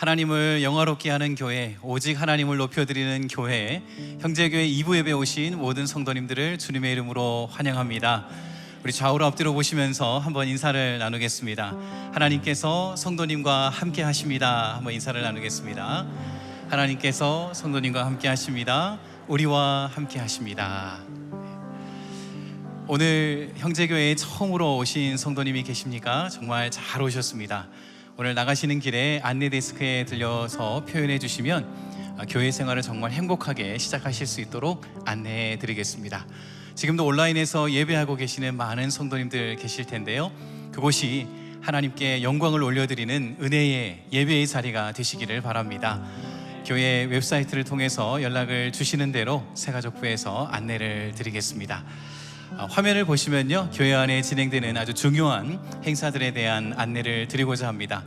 하나님을 영화롭게 하는 교회, 오직 하나님을 높여드리는 교회, 형제교회 2부 예배 오신 모든 성도님들을 주님의 이름으로 환영합니다. 우리 좌우로 엎드려 보시면서 한번 인사를 나누겠습니다. 하나님께서 성도님과 함께 하십니다. 한번 인사를 나누겠습니다. 하나님께서 성도님과 함께 하십니다. 우리와 함께 하십니다. 오늘 형제교회에 처음으로 오신 성도님이 계십니까? 정말 잘 오셨습니다. 오늘 나가시는 길에 안내 데스크에 들려서 표현해 주시면 교회 생활을 정말 행복하게 시작하실 수 있도록 안내해 드리겠습니다. 지금도 온라인에서 예배하고 계시는 많은 성도님들 계실 텐데요, 그곳이 하나님께 영광을 올려드리는 은혜의 예배의 자리가 되시기를 바랍니다. 교회 웹사이트를 통해서 연락을 주시는 대로 새가족부에서 안내를 드리겠습니다. 화면을 보시면요, 교회 안에 진행되는 아주 중요한 행사들에 대한 안내를 드리고자 합니다.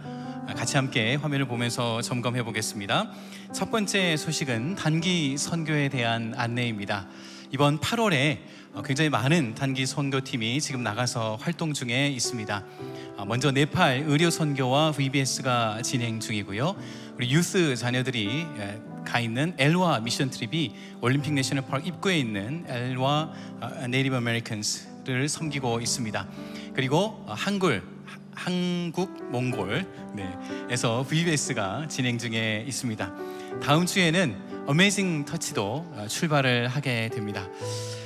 같이 함께 화면을 보면서 점검해 보겠습니다. 첫 번째 소식은 단기 선교에 대한 안내입니다. 이번 8월에 굉장히 많은 단기 선교팀이 지금 나가서 활동 중에 있습니다. 먼저 네팔 의료 선교와 VBS가 진행 중이고요, 우리 유스 자녀들이 가 있는 엘와 미션 트립이 올림픽 내셔널 파크 입구에 있는 엘와 네이티브 아메리칸스를 섬기고 있습니다. 그리고 한국 몽골에서 VBS가 진행 중에 있습니다. 다음 주에는 어메이징 터치도 출발을 하게 됩니다.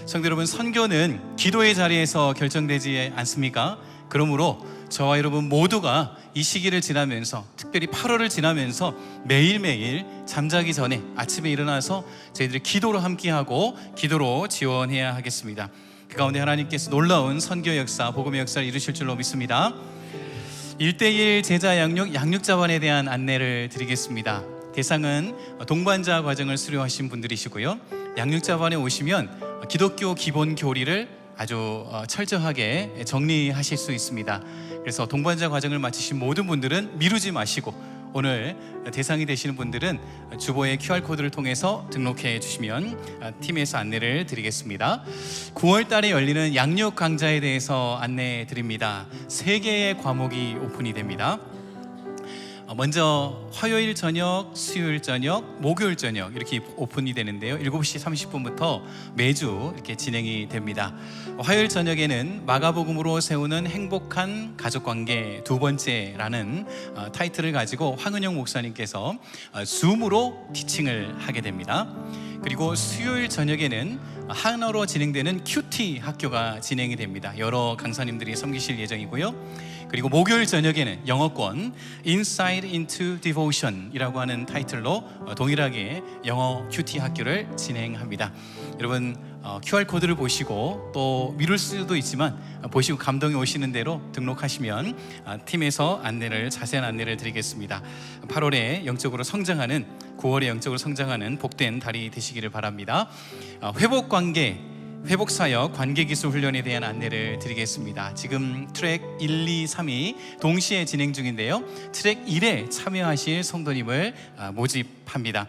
성도 여러분, 선교는 기도의 자리에서 결정되지 않습니까? 그러므로 저와 여러분 모두가 이 시기를 지나면서, 특별히 8월을 지나면서 매일매일 잠자기 전에 아침에 일어나서 저희들이 기도로 함께하고 기도로 지원해야 하겠습니다. 그 가운데 하나님께서 놀라운 선교 역사, 복음의 역사를 이루실 줄로 믿습니다. 1:1 제자 양육 자반에 대한 안내를 드리겠습니다. 대상은 동반자 과정을 수료하신 분들이시고요, 양육 자반에 오시면 기독교 기본 교리를 아주 철저하게 정리하실 수 있습니다. 그래서 동반자 과정을 마치신 모든 분들은 미루지 마시고 오늘 대상이 되시는 분들은 주보의 QR코드를 통해서 등록해 주시면 팀에서 안내를 드리겠습니다. 9월 달에 열리는 양육 강좌에 대해서 안내해 드립니다. 3개의 과목이 오픈이 됩니다. 먼저 화요일 저녁, 수요일 저녁, 목요일 저녁 이렇게 오픈이 되는데요, 7시 30분부터 매주 이렇게 진행이 됩니다. 화요일 저녁에는 마가복음으로 세우는 행복한 가족관계 두 번째라는 타이틀을 가지고 황은영 목사님께서 줌으로 티칭을 하게 됩니다. 그리고 수요일 저녁에는 한어로 진행되는 큐티 학교가 진행이 됩니다. 여러 강사님들이 섬기실 예정이고요. 그리고 목요일 저녁에는 영어권 Insight into Devotion 이라고 하는 타이틀로 동일하게 영어 큐티 학교를 진행합니다. 여러분 QR코드를 보시고 또 미룰 수도 있지만 보시고 감동이 오시는 대로 등록하시면 팀에서 자세한 안내를 드리겠습니다. 8월에 영적으로 성장하는, 9월에 영적으로 성장하는 복된 달이 되시기를 바랍니다. 회복사역 관계기술 훈련에 대한 안내를 드리겠습니다. 지금 트랙 1, 2, 3이 동시에 진행 중인데요, 트랙 1에 참여하실 성도님을 모집합니다.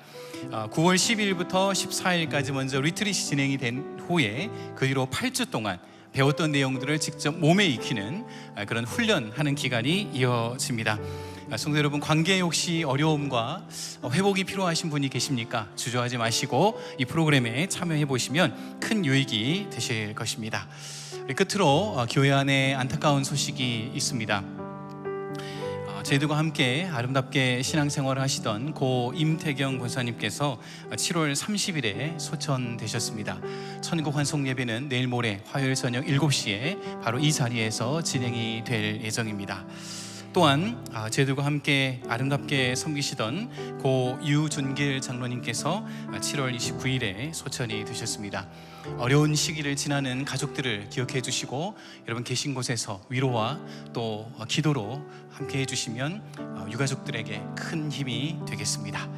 9월 10일부터 14일까지 먼저 리트릿이 진행이 된 후에 그 뒤로 8주 동안 배웠던 내용들을 직접 몸에 익히는 그런 훈련하는 기간이 이어집니다. 성도 여러분, 관계에 혹시 어려움과 회복이 필요하신 분이 계십니까? 주저하지 마시고 이 프로그램에 참여해 보시면 큰 유익이 되실 것입니다. 끝으로 교회 안에 안타까운 소식이 있습니다. 저희들과 함께 아름답게 신앙생활을 하시던 고 임태경 권사님께서 7월 30일에 소천되셨습니다. 천국 환송 예배는 내일 모레 화요일 저녁 7시에 바로 이 자리에서 진행이 될 예정입니다. 또한 저희들과 함께 아름답게 섬기시던 고 유준길 장로님께서 7월 29일에 소천이 되셨습니다. 어려운 시기를 지나는 가족들을 기억해 주시고 여러분 계신 곳에서 위로와 또 기도로 함께 해주시면 유가족들에게 큰 힘이 되겠습니다.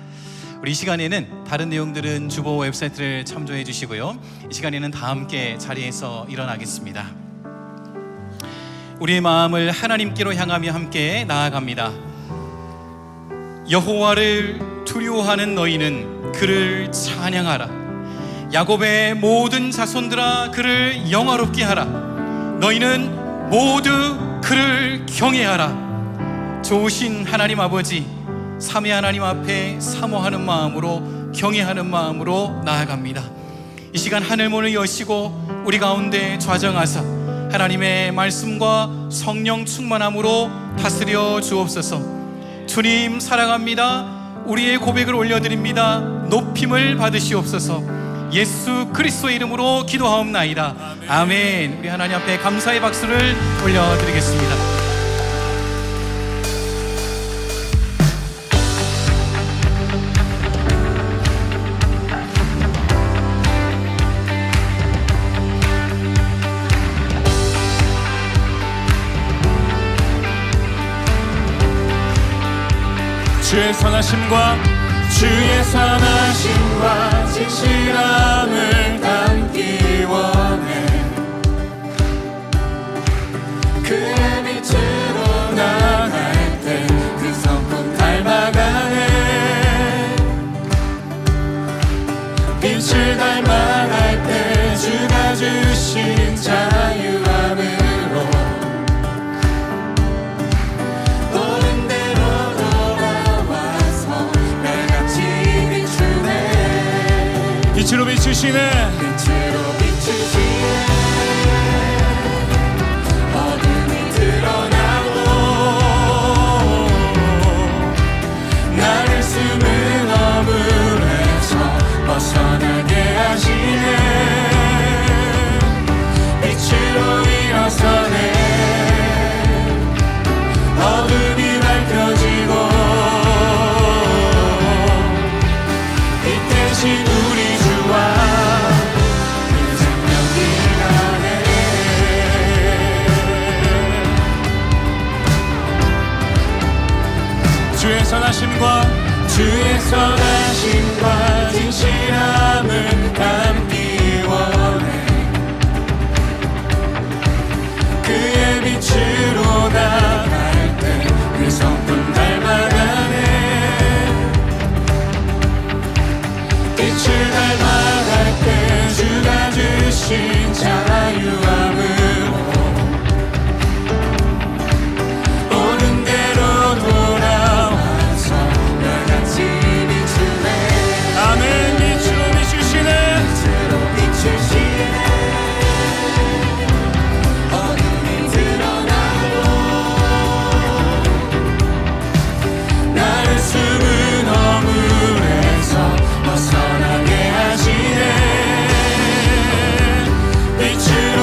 우리 이 시간에는 다른 내용들은 주보 웹사이트를 참조해 주시고요, 이 시간에는 다 함께 자리에서 일어나겠습니다. 우리의 마음을 하나님께로 향하며 함께 나아갑니다. 여호와를 두려워하는 너희는 그를 찬양하라. 야곱의 모든 자손들아 그를 영화롭게 하라. 너희는 모두 그를 경외하라. 좋으신 하나님 아버지, 삼위 하나님 앞에 사모하는 마음으로, 경외하는 마음으로 나아갑니다. 이 시간 하늘문을 여시고 우리 가운데 좌정하사 하나님의 말씀과 성령 충만함으로 다스려 주옵소서. 주님 사랑합니다. 우리의 고백을 올려드립니다. 높임을 받으시옵소서. 예수 그리스도의 이름으로 기도하옵나이다. 아멘. 우리 하나님 앞에 감사의 박수를 올려드리겠습니다. 주의 선하심과 진실함을 담기 원해. 그의 빛으로 나갈 때 그 성품 닮아가네. 빛을 닮아갈 때 주가 주신 자유함으로 빛으로 비추시네. 빛으로 비추시네. 어둠이 드러나고 나를 숨은 어물에서 벗어나게 하시네. 빛으로 일어서네. 어둠이 밝혀지고 이 대신 우리 주의 선하심과 진실함을 담기 원해. 그의 빛으로 나갈 때 그 성품 닮아가네. 빛을 닮아갈 때 주가 주신 자유함으로 오는 대로 돌아와서 너같이 비추네. 아멘. 빛으로 비추시네. 빛으로 비추시네. 어둠이 드러나고 나를 숨은 어물에서 벗어나게 하시네. 빛으로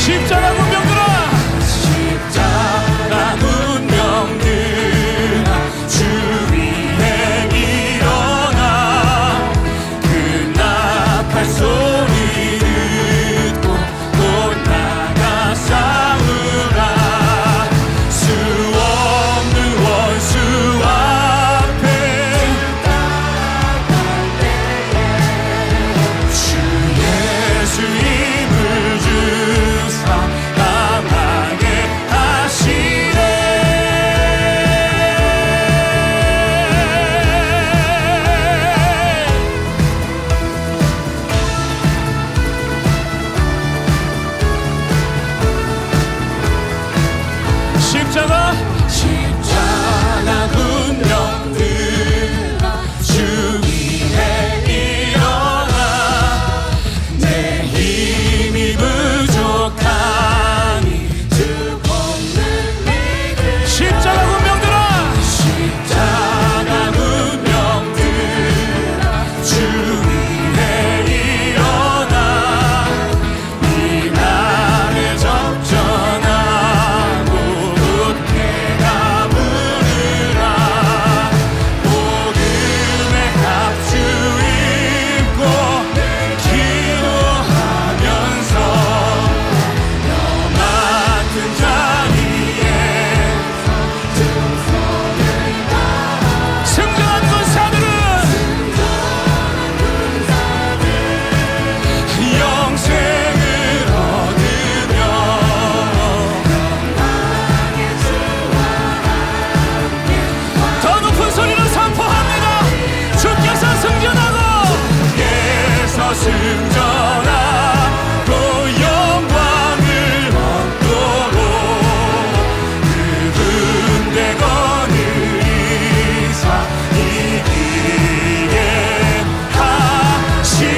십자가 운명들아 십자가 운명들아 주 위에 일어나 그 나팔 소리 듣고 곧 나가 싸우라 수 없는 원수 앞에 주 예수 힘을 주사 강하게 하시네 십자가 운명들아 주 위에 일어나 내 힘이 부족하니 주 없는 믿음 십자가 운명들아 십자가 운명들아 주 위에 일어나 이 날에 적전하고 내가 부르라 복음의 합주 입고 기도하면서 너 맡은 자리에 승전한 군사들은 영생을 얻으며 더 높은 소리로 선포합니다. 주께서 승전하고 예서 승전하고 영광을 얻도록 그분 대건을 이사 이기게 하시네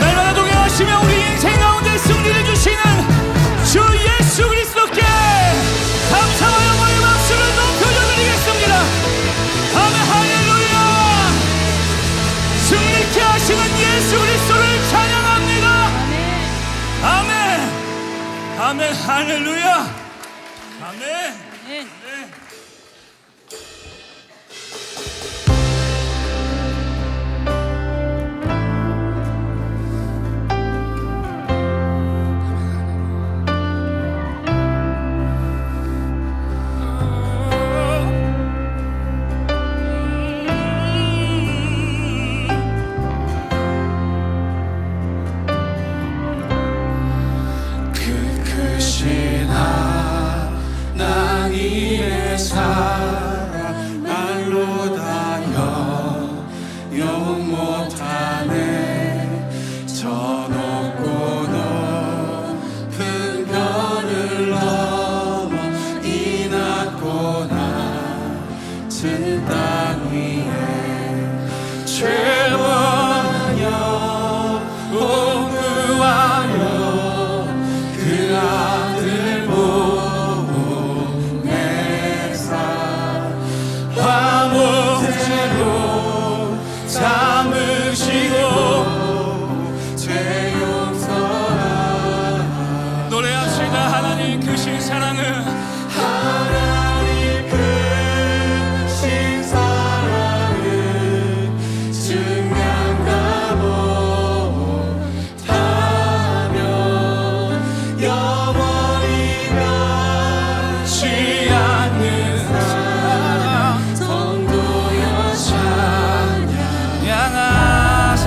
날마다 동행하시며 우리 인생 가운데 승리를 주시는 주 예수 그리스도께 감사와 영광의 박수를 높여드리겠습니다. 아멘 할렐루야. 승리케 하시는 예수 그리스도를 찬양합니다. 아멘 아멘 할렐루야. 아멘. 그 크신 하나님의 사랑 날로 다여 영 못하네 저 높고 높은 별을 넘어 이 낮고 낮은 땅 위에 죄와여 온구하여 그 아들 보내사 화목제로 참으시고 죄 용서하라 노래합시다. 하나님 크신 사랑은 하나님 크신 사랑은 증명가 못하며 영원히 변치 않는 사랑 성도여 찬양하세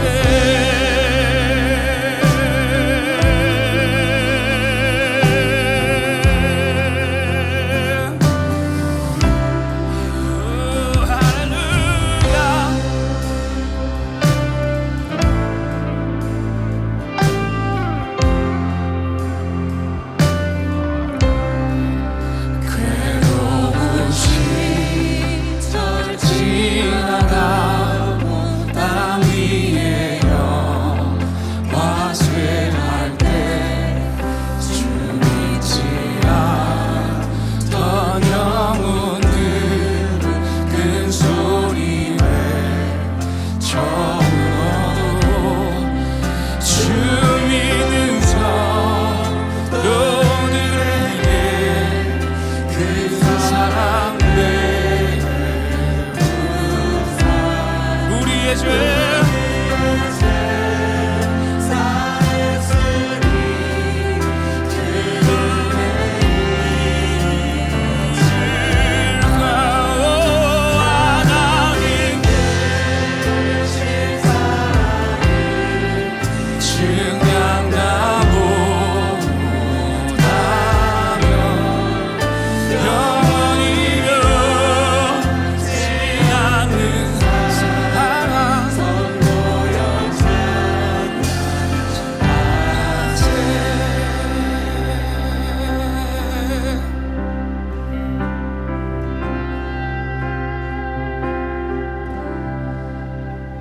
우리의 죄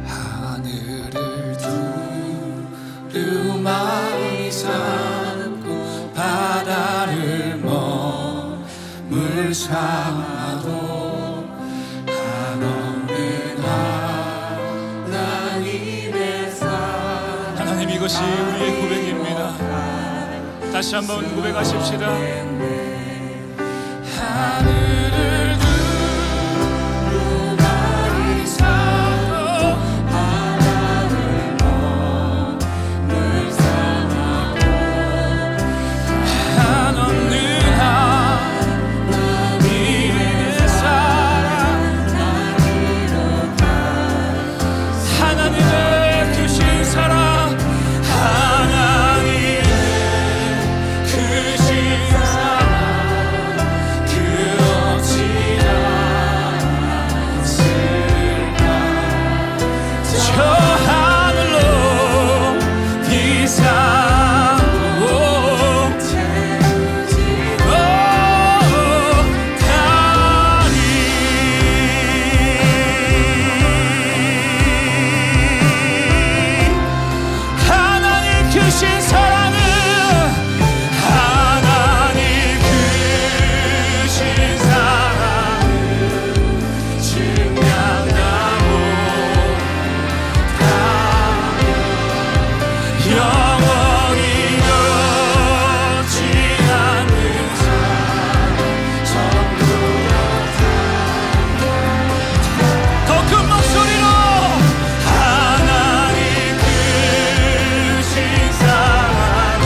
하늘을 두루마리 삼고 바다를 머물 삼아도 한없는 하나님의 사랑. 하나님, 이것이 우리의 고백입니다. 다시 한번 고백하십시다. 하늘을 두루마리 삼고 바다를 머물 삼아도 한없는 하나님의 사랑. 하나님의 주신 사랑, 하나님의 주신 사랑, 그 어찌나 않을까. 저 하늘로 비상으로 하나님 주신 사랑은, 하나님 주신 사랑은 증량하고 영원히 변치 않는 사랑, 더 큰 목소리로 하나님 주신 사랑은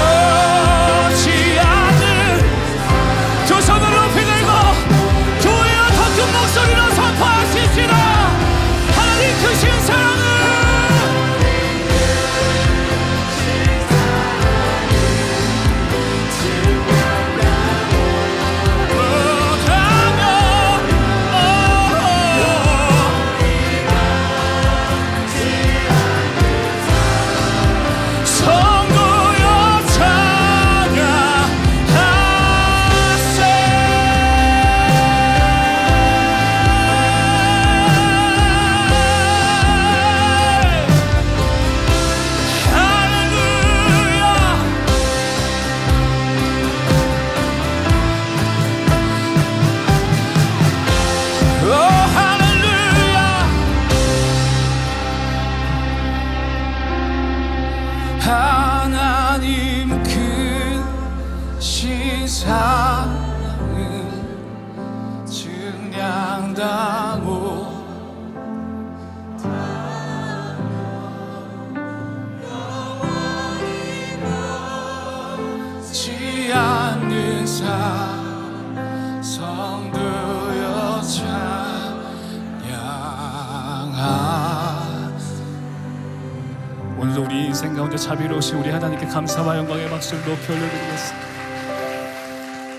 변치 않는. 두 손을 높이 들고 교회와 더 큰 목소리로 선포하십시다. 하나님 주신 사랑은 성도여 찬양하세. 할렐루야. 오 할렐루야. 하나님 크신 사랑은 증량다 못지 않는 사랑, 성도여 찬양하. 오늘도 우리 인생 가운데 자비로우신 우리 하나님께 감사와 영광의 박수를 높이 올려드리겠습니다.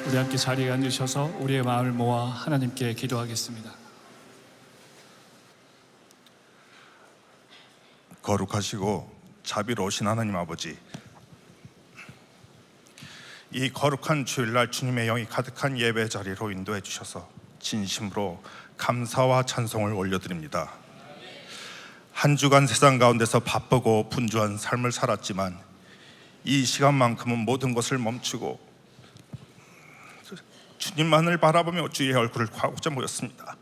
우리 함께 자리에 앉으셔서 우리의 마음을 모아 하나님께 기도하겠습니다. 거룩하시고 자비로우신 하나님 아버지, 이 거룩한 주일날 주님의 영이 가득한 예배 자리로 인도해 주셔서 진심으로 감사와 찬송을 올려드립니다. 한 주간 세상 가운데서 바쁘고 분주한 삶을 살았지만 이 시간만큼은 모든 것을 멈추고 주님만을 바라보며 주의 얼굴을 구하고자 모였습니다.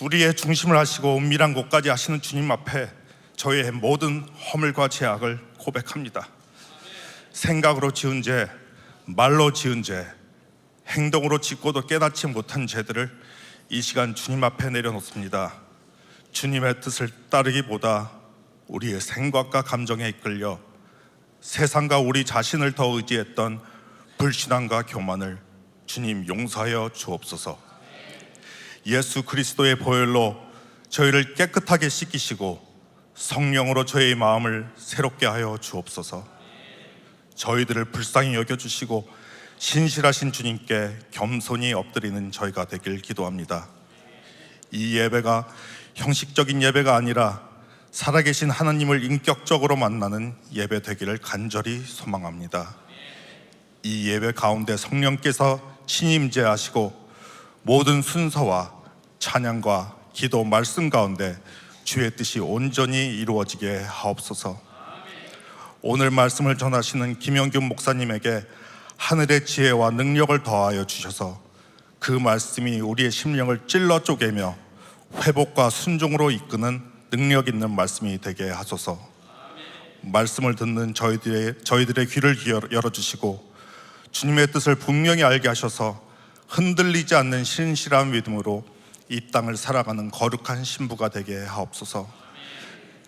우리의 중심을 하시고 은밀한 곳까지 하시는 주님 앞에 저의 모든 허물과 죄악을 고백합니다. 생각으로 지은 죄, 말로 지은 죄, 행동으로 짓고도 깨닫지 못한 죄들을 이 시간 주님 앞에 내려놓습니다. 주님의 뜻을 따르기보다 우리의 생각과 감정에 이끌려 세상과 우리 자신을 더 의지했던 불신앙과 교만을 주님 용서하여 주옵소서. 예수 그리스도의 보혈로 저희를 깨끗하게 씻기시고 성령으로 저희의 마음을 새롭게 하여 주옵소서. 저희들을 불쌍히 여겨주시고 신실하신 주님께 겸손히 엎드리는 저희가 되길 기도합니다. 이 예배가 형식적인 예배가 아니라 살아계신 하나님을 인격적으로 만나는 예배 되기를 간절히 소망합니다. 이 예배 가운데 성령께서 친히 임재하시고 모든 순서와 찬양과 기도 말씀 가운데 주의 뜻이 온전히 이루어지게 하옵소서. 오늘 말씀을 전하시는 김영균 목사님에게 하늘의 지혜와 능력을 더하여 주셔서 그 말씀이 우리의 심령을 찔러 쪼개며 회복과 순종으로 이끄는 능력 있는 말씀이 되게 하소서. 말씀을 듣는 저희들의 귀를 열어주시고 주님의 뜻을 분명히 알게 하셔서 흔들리지 않는 신실한 믿음으로 이 땅을 살아가는 거룩한 신부가 되게 하옵소서.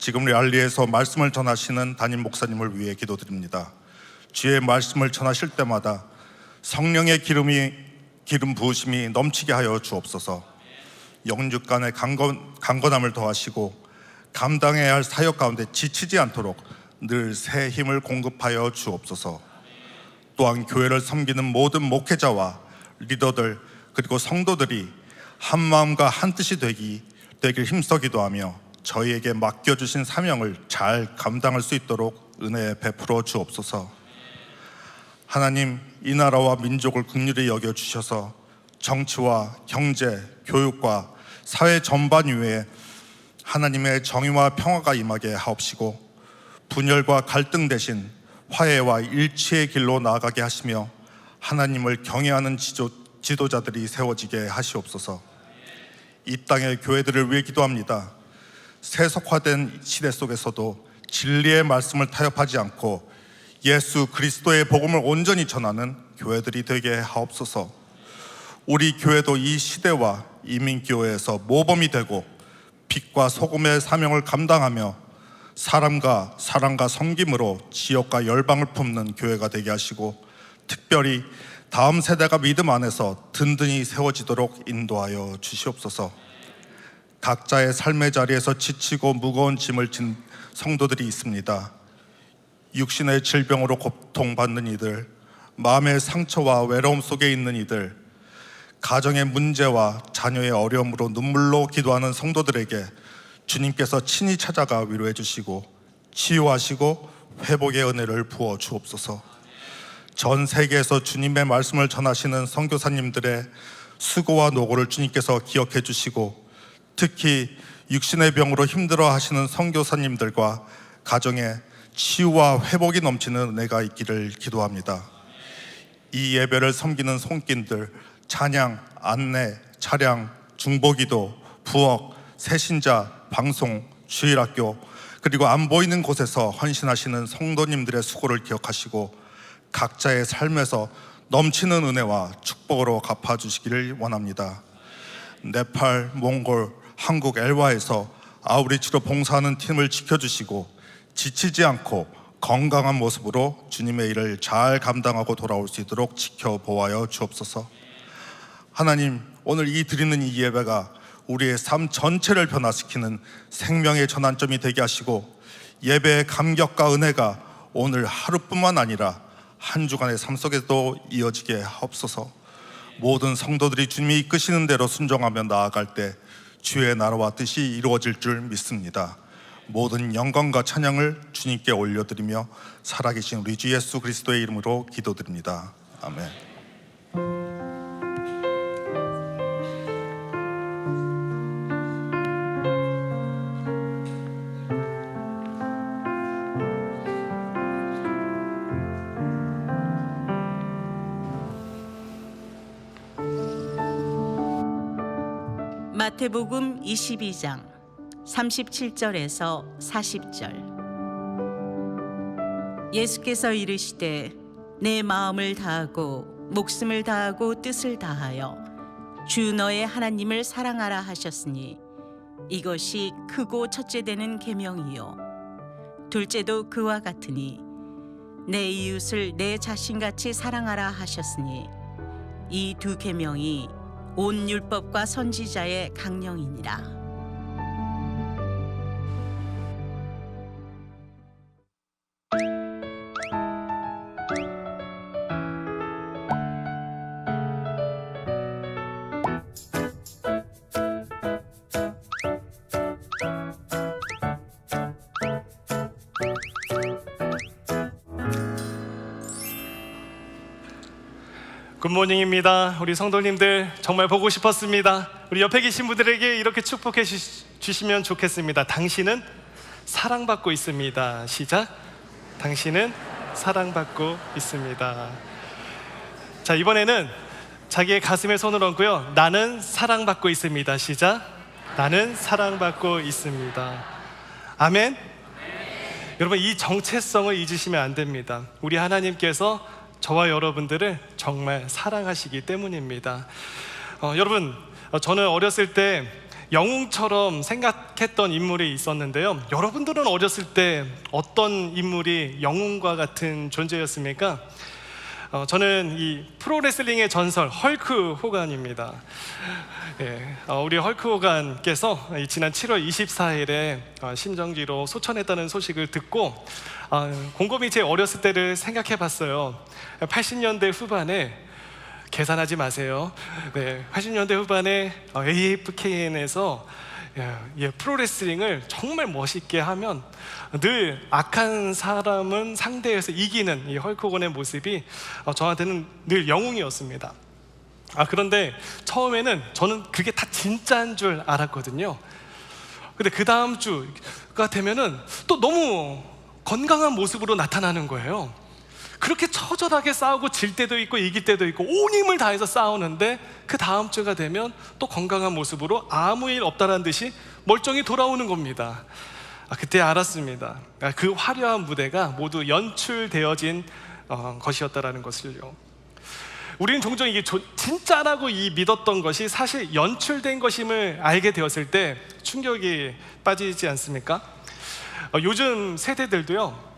지금 랄리에서 말씀을 전하시는 담임 목사님을 위해 기도드립니다. 주의 말씀을 전하실 때마다 성령의 기름 부으심이 넘치게 하여 주옵소서. 영육간의 강건함을 더하시고 감당해야 할 사역 가운데 지치지 않도록 늘 새 힘을 공급하여 주옵소서. 또한 교회를 섬기는 모든 목회자와 리더들 그리고 성도들이 한 마음과 한 뜻이 되길 힘써 기도하며 저희에게 맡겨주신 사명을 잘 감당할 수 있도록 은혜 베풀어 주옵소서. 하나님, 이 나라와 민족을 긍휼히 여겨주셔서 정치와 경제, 교육과 사회 전반 위에 하나님의 정의와 평화가 임하게 하옵시고 분열과 갈등 대신 화해와 일치의 길로 나아가게 하시며 하나님을 경외하는 지도자들이 세워지게 하시옵소서. 이 땅의 교회들을 위해 기도합니다. 세속화된 시대 속에서도 진리의 말씀을 타협하지 않고 예수 그리스도의 복음을 온전히 전하는 교회들이 되게 하옵소서. 우리 교회도 이 시대와 이민교회에서 모범이 되고 빛과 소금의 사명을 감당하며 사람과 사랑과 섬김으로 지역과 열방을 품는 교회가 되게 하시고 특별히 다음 세대가 믿음 안에서 든든히 세워지도록 인도하여 주시옵소서. 각자의 삶의 자리에서 지치고 무거운 짐을 진 성도들이 있습니다. 육신의 질병으로 고통받는 이들, 마음의 상처와 외로움 속에 있는 이들, 가정의 문제와 자녀의 어려움으로 눈물로 기도하는 성도들에게 주님께서 친히 찾아가 위로해 주시고 치유하시고 회복의 은혜를 부어 주옵소서. 전 세계에서 주님의 말씀을 전하시는 선교사님들의 수고와 노고를 주님께서 기억해 주시고 특히 육신의 병으로 힘들어 하시는 선교사님들과 가정에 치유와 회복이 넘치는 은혜가 있기를 기도합니다. 이 예배를 섬기는 손길들, 찬양, 안내, 차량, 중보기도, 부엌, 새신자, 방송, 주일학교 그리고 안 보이는 곳에서 헌신하시는 성도님들의 수고를 기억하시고 각자의 삶에서 넘치는 은혜와 축복으로 갚아주시기를 원합니다. 네팔, 몽골, 한국 엘와에서 아우리치로 봉사하는 팀을 지켜주시고 지치지 않고 건강한 모습으로 주님의 일을 잘 감당하고 돌아올 수 있도록 지켜보아여 주옵소서. 하나님, 오늘 드리는 이 예배가 우리의 삶 전체를 변화시키는 생명의 전환점이 되게 하시고 예배의 감격과 은혜가 오늘 하루뿐만 아니라 한 주간의 삶 속에도 이어지게 하옵소서. 모든 성도들이 주님이 이끄시는 대로 순종하며 나아갈 때 주의 나라와 뜻이 이루어질 줄 믿습니다. 모든 영광과 찬양을 주님께 올려드리며 살아계신 우리 주 예수 그리스도의 이름으로 기도드립니다. 아멘. 마태복음 22장 37절에서 40절. 예수께서 이르시되 내 마음을 다하고 목숨을 다하고 뜻을 다하여 주 너의 하나님을 사랑하라 하셨으니 이것이 크고 첫째 되는 계명이요 둘째도 그와 같으니 내 이웃을 내 자신같이 사랑하라 하셨으니 이 두 계명이 온 율법과 선지자의 강령이니라. 굿모닝입니다. 우리 성도님들 정말 보고 싶었습니다. 우리 옆에 계신 분들에게 이렇게 축복해 주시면 좋겠습니다. 당신은 사랑받고 있습니다. 시작. 당신은 사랑받고 있습니다. 자, 이번에는 자기의 가슴에 손을 얹고요. 나는 사랑받고 있습니다. 시작. 나는 사랑받고 있습니다. 아멘. 여러분, 이 정체성을 잊으시면 안 됩니다. 우리 하나님께서 저와 여러분들을 정말 사랑하시기 때문입니다. 여러분, 저는 어렸을 때 영웅처럼 생각했던 인물이 있었는데요. 여러분들은 어렸을 때 어떤 인물이 영웅과 같은 존재였습니까? 저는 이 프로레슬링의 전설 헐크 호간입니다. 예, 우리 헐크 호간께서 지난 7월 24일에 심정지로 소천했다는 소식을 듣고 곰곰이 제 어렸을 때를 생각해 봤어요. 80년대 후반에, 계산하지 마세요. 네, 80년대 후반에 AFKN에서 프로레슬링을 정말 멋있게 하면 늘 악한 사람은 상대해서 이기는 이 헐크 호건의 모습이 저한테는 늘 영웅이었습니다. 그런데 처음에는 저는 그게 다 진짜인 줄 알았거든요. 근데 그 다음 주가 되면은 또 너무 건강한 모습으로 나타나는 거예요. 그렇게 처절하게 싸우고 질 때도 있고 이길 때도 있고 온 힘을 다해서 싸우는데 그 다음 주가 되면 또 건강한 모습으로 아무 일 없다는 듯이 멀쩡히 돌아오는 겁니다. 그때 알았습니다. 그 화려한 무대가 모두 연출되어진 것이었다라는 것을요. 우리는 종종 이게 진짜라고 믿었던 것이 사실 연출된 것임을 알게 되었을 때 충격이 빠지지 않습니까? 요즘 세대들도요,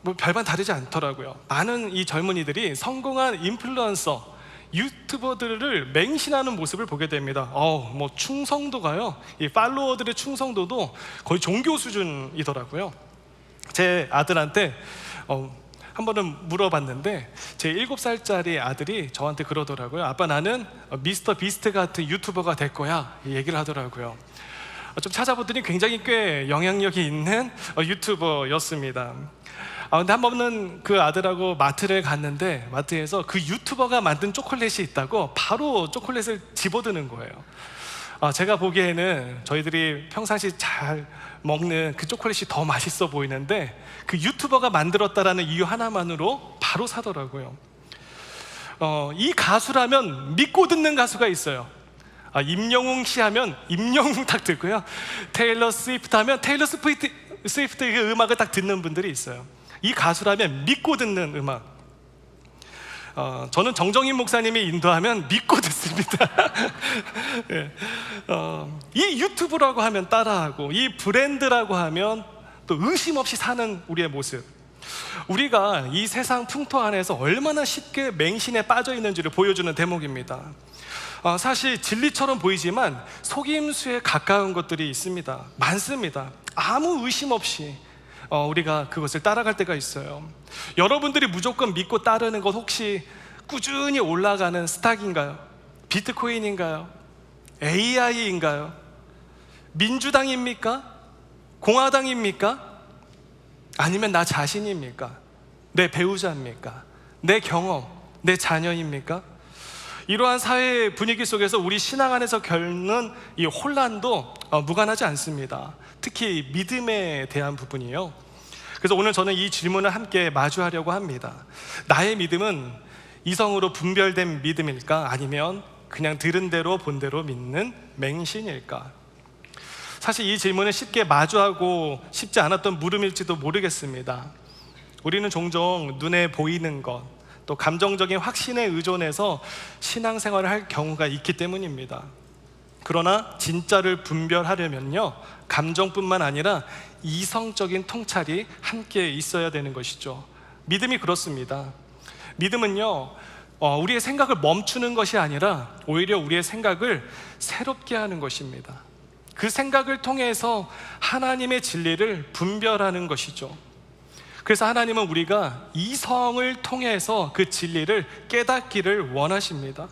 뭐 별반 다르지 않더라고요. 많은 이 젊은이들이 성공한 인플루언서, 유튜버들을 맹신하는 모습을 보게 됩니다. 뭐 충성도가요, 이 팔로워들의 충성도도 거의 종교 수준이더라고요. 제 아들한테 한 번은 물어봤는데 제 7살짜리 아들이 저한테 그러더라고요. 아빠, 나는 미스터 비스트 같은 유튜버가 될 거야, 이 얘기를 하더라고요. 좀 찾아보더니 굉장히 꽤 영향력이 있는 유튜버였습니다. 근데 한 번은 그 아들하고 마트를 갔는데 마트에서 그 유튜버가 만든 초콜릿이 있다고 바로 초콜릿을 집어드는 거예요. 제가 보기에는 저희들이 평상시 잘 먹는 그 초콜릿이 더 맛있어 보이는데 그 유튜버가 만들었다라는 이유 하나만으로 바로 사더라고요. 이 가수라면 믿고 듣는 가수가 있어요. 임영웅 씨 하면 임영웅 딱 듣고요. 테일러 스위프트 하면 테일러 스위프트의 그 음악을 딱 듣는 분들이 있어요. 이 가수라면 믿고 듣는 음악. 저는 정정인 목사님이 인도하면 믿고 듣습니다. 예. 이 유튜브라고 하면 따라하고, 이 브랜드라고 하면 또 의심 없이 사는 우리의 모습. 우리가 이 세상 풍토 안에서 얼마나 쉽게 맹신에 빠져 있는지를 보여주는 대목입니다. 사실 진리처럼 보이지만 속임수에 가까운 것들이 있습니다. 많습니다. 아무 의심 없이 우리가 그것을 따라갈 때가 있어요. 여러분들이 무조건 믿고 따르는 것 혹시 꾸준히 올라가는 스탁인가요? 비트코인인가요? AI인가요? 민주당입니까? 공화당입니까? 아니면 나 자신입니까? 내 배우자입니까? 내 경험, 내 자녀입니까? 이러한 사회 분위기 속에서 우리 신앙 안에서 겪는 이 혼란도 무관하지 않습니다. 특히 믿음에 대한 부분이요. 그래서 오늘 저는 이 질문을 함께 마주하려고 합니다. 나의 믿음은 이성으로 분별된 믿음일까? 아니면 그냥 들은 대로 본 대로 믿는 맹신일까? 사실 이 질문은 쉽게 마주하고 쉽지 않았던 물음일지도 모르겠습니다. 우리는 종종 눈에 보이는 것, 또 감정적인 확신에 의존해서 신앙생활을 할 경우가 있기 때문입니다. 그러나 진짜를 분별하려면요, 감정뿐만 아니라 이성적인 통찰이 함께 있어야 되는 것이죠. 믿음이 그렇습니다. 믿음은요, 우리의 생각을 멈추는 것이 아니라 오히려 우리의 생각을 새롭게 하는 것입니다. 그 생각을 통해서 하나님의 진리를 분별하는 것이죠. 그래서 하나님은 우리가 이성을 통해서 그 진리를 깨닫기를 원하십니다.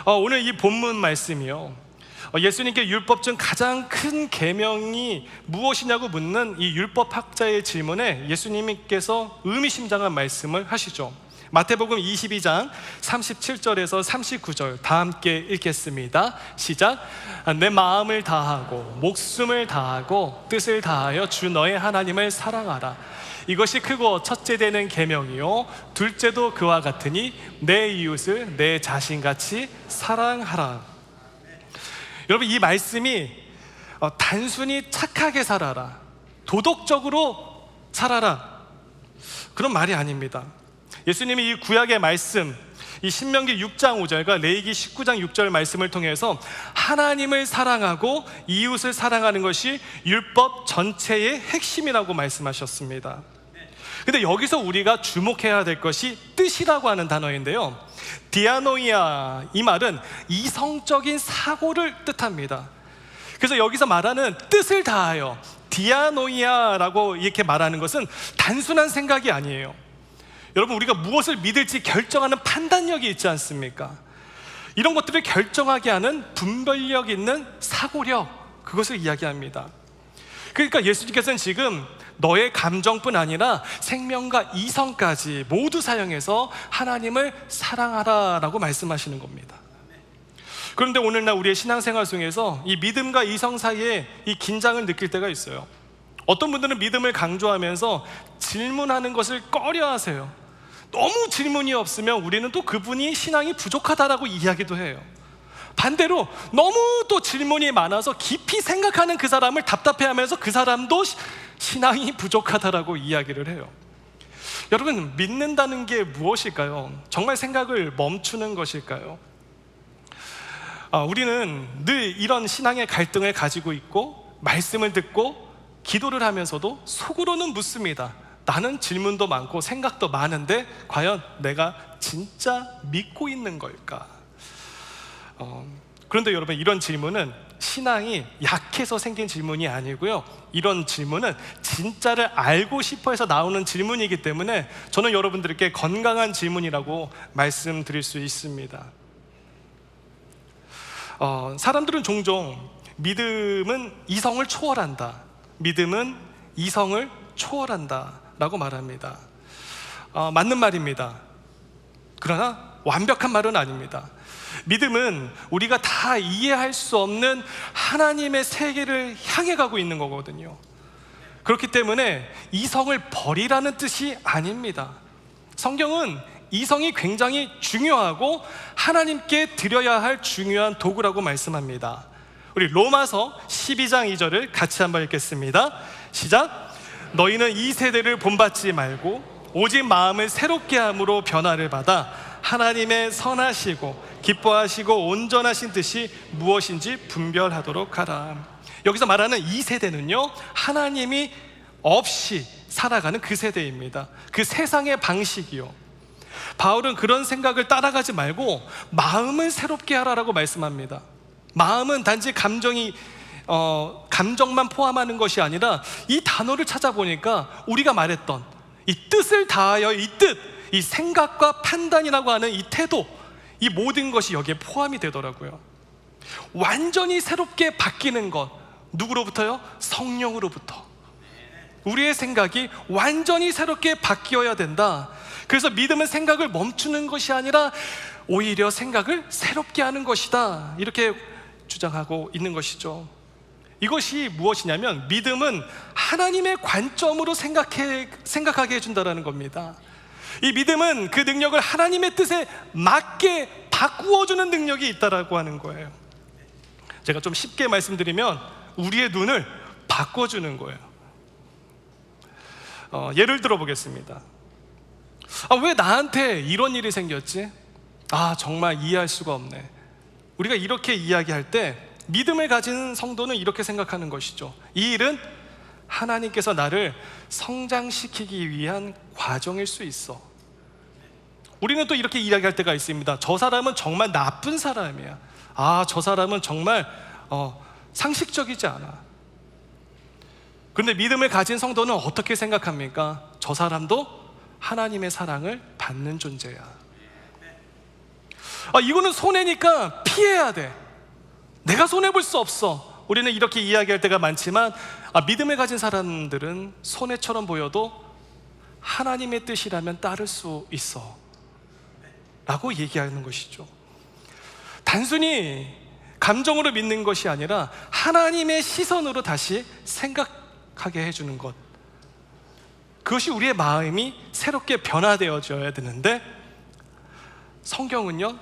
오늘 이 본문 말씀이요, 예수님께 율법 중 가장 큰 계명이 무엇이냐고 묻는 이 율법학자의 질문에 예수님께서 의미심장한 말씀을 하시죠. 마태복음 22장 37절에서 39절 다 함께 읽겠습니다. 시작. 내 마음을 다하고 목숨을 다하고 뜻을 다하여 주 너의 하나님을 사랑하라. 이것이 크고 첫째 되는 계명이요 둘째도 그와 같으니 내 이웃을 내 자신같이 사랑하라. 여러분, 이 말씀이 단순히 착하게 살아라, 도덕적으로 살아라, 그런 말이 아닙니다. 예수님이 이 구약의 말씀, 이 신명기 6장 5절과 레위기 19장 6절 말씀을 통해서 하나님을 사랑하고 이웃을 사랑하는 것이 율법 전체의 핵심이라고 말씀하셨습니다. 근데 여기서 우리가 주목해야 될 것이 뜻이라고 하는 단어인데요, 디아노이아, 이 말은 이성적인 사고를 뜻합니다. 그래서 여기서 말하는 뜻을 다하여, 디아노이아라고 이렇게 말하는 것은 단순한 생각이 아니에요. 여러분, 우리가 무엇을 믿을지 결정하는 판단력이 있지 않습니까? 이런 것들을 결정하게 하는 분별력 있는 사고력, 그것을 이야기합니다. 그러니까 예수님께서는 지금 너의 감정뿐 아니라 생명과 이성까지 모두 사용해서 하나님을 사랑하라라고 말씀하시는 겁니다. 그런데 오늘날 우리의 신앙생활 속에서 이 믿음과 이성 사이에 이 긴장을 느낄 때가 있어요. 어떤 분들은 믿음을 강조하면서 질문하는 것을 꺼려하세요. 너무 질문이 없으면 우리는 또 그분이 신앙이 부족하다라고 이야기도 해요. 반대로 너무 또 질문이 많아서 깊이 생각하는 그 사람을 답답해하면서 그 사람도 신앙이 부족하다라고 이야기를 해요. 여러분, 믿는다는 게 무엇일까요? 정말 생각을 멈추는 것일까요? 우리는 늘 이런 신앙의 갈등을 가지고 있고 말씀을 듣고 기도를 하면서도 속으로는 묻습니다. 나는 질문도 많고 생각도 많은데 과연 내가 진짜 믿고 있는 걸까? 그런데 여러분, 이런 질문은 신앙이 약해서 생긴 질문이 아니고요, 이런 질문은 진짜를 알고 싶어 해서 나오는 질문이기 때문에 저는 여러분들께 건강한 질문이라고 말씀드릴 수 있습니다. 사람들은 종종 믿음은 이성을 초월한다, 믿음은 이성을 초월한다 라고 말합니다. 맞는 말입니다. 그러나 완벽한 말은 아닙니다. 믿음은 우리가 다 이해할 수 없는 하나님의 세계를 향해 가고 있는 거거든요. 그렇기 때문에 이성을 버리라는 뜻이 아닙니다. 성경은 이성이 굉장히 중요하고 하나님께 드려야 할 중요한 도구라고 말씀합니다. 우리 로마서 12장 2절을 같이 한번 읽겠습니다. 시작. 너희는 이 세대를 본받지 말고 오직 마음을 새롭게 함으로 변화를 받아 하나님의 선하시고 기뻐하시고 온전하신 뜻이 무엇인지 분별하도록 하라. 여기서 말하는 이 세대는요, 하나님이 없이 살아가는 그 세대입니다. 그 세상의 방식이요. 바울은 그런 생각을 따라가지 말고 마음을 새롭게 하라라고 말씀합니다. 마음은 단지 감정만 포함하는 것이 아니라 이 단어를 찾아보니까 우리가 말했던 이 뜻을 다하여, 이 뜻, 이 생각과 판단이라고 하는 이 태도, 이 모든 것이 여기에 포함이 되더라고요. 완전히 새롭게 바뀌는 것, 누구로부터요? 성령으로부터. 우리의 생각이 완전히 새롭게 바뀌어야 된다. 그래서 믿음은 생각을 멈추는 것이 아니라 오히려 생각을 새롭게 하는 것이다, 이렇게 주장하고 있는 것이죠. 이것이 무엇이냐면 믿음은 하나님의 관점으로 생각하게 해준다는 겁니다. 이 믿음은 그 능력을 하나님의 뜻에 맞게 바꾸어주는 능력이 있다라고 하는 거예요. 제가 좀 쉽게 말씀드리면 우리의 눈을 바꿔주는 거예요. 예를 들어 보겠습니다. 왜 나한테 이런 일이 생겼지? 정말 이해할 수가 없네. 우리가 이렇게 이야기할 때 믿음을 가진 성도는 이렇게 생각하는 것이죠. 이 일은 하나님께서 나를 성장시키기 위한 과정일 수 있어. 우리는 또 이렇게 이야기할 때가 있습니다. 저 사람은 정말 나쁜 사람이야. 저 사람은 정말 상식적이지 않아. 그런데 믿음을 가진 성도는 어떻게 생각합니까? 저 사람도 하나님의 사랑을 받는 존재야. 이거는 손해니까 피해야 돼. 내가 손해볼 수 없어. 우리는 이렇게 이야기할 때가 많지만 믿음을 가진 사람들은 손해처럼 보여도 하나님의 뜻이라면 따를 수 있어 라고 얘기하는 것이죠. 단순히 감정으로 믿는 것이 아니라 하나님의 시선으로 다시 생각하게 해주는 것, 그것이 우리의 마음이 새롭게 변화되어져야 되는데, 성경은요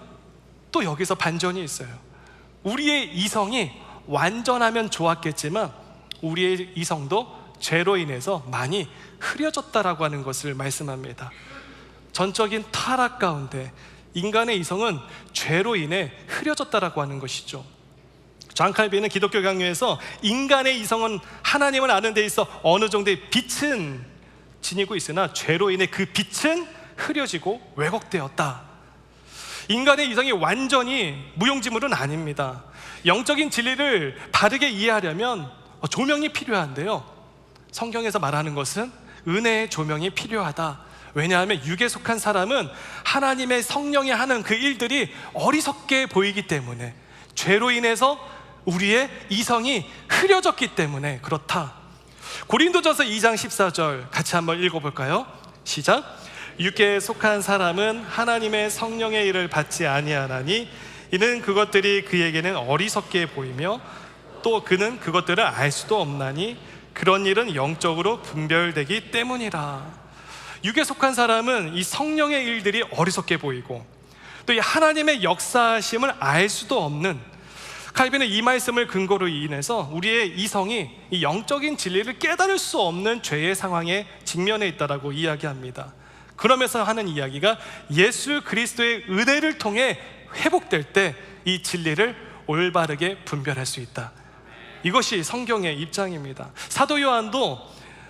또 여기서 반전이 있어요. 우리의 이성이 완전하면 좋았겠지만 우리의 이성도 죄로 인해서 많이 흐려졌다라고 하는 것을 말씀합니다. 전적인 타락 가운데 인간의 이성은 죄로 인해 흐려졌다라고 하는 것이죠. 존 칼빈은 기독교 강요에서 인간의 이성은 하나님을 아는 데 있어 어느 정도의 빛은 지니고 있으나 죄로 인해 그 빛은 흐려지고 왜곡되었다. 인간의 이성이 완전히 무용지물은 아닙니다. 영적인 진리를 바르게 이해하려면 조명이 필요한데요, 성경에서 말하는 것은 은혜의 조명이 필요하다. 왜냐하면 육에 속한 사람은 하나님의 성령이 하는 그 일들이 어리석게 보이기 때문에, 죄로 인해서 우리의 이성이 흐려졌기 때문에 그렇다. 고린도전서 2장 14절 같이 한번 읽어볼까요? 시작. 육에 속한 사람은 하나님의 성령의 일을 받지 아니하나니 이는 그것들이 그에게는 어리석게 보이며 또 그는 그것들을 알 수도 없나니 그런 일은 영적으로 분별되기 때문이라. 육에 속한 사람은 이 성령의 일들이 어리석게 보이고 또 이 하나님의 역사하심을 알 수도 없는, 칼빈은 이 말씀을 근거로 인해서 우리의 이성이 이 영적인 진리를 깨달을 수 없는 죄의 상황에 직면해 있다라고 이야기합니다. 그러면서 하는 이야기가 예수 그리스도의 은혜를 통해 회복될 때 이 진리를 올바르게 분별할 수 있다. 이것이 성경의 입장입니다. 사도 요한도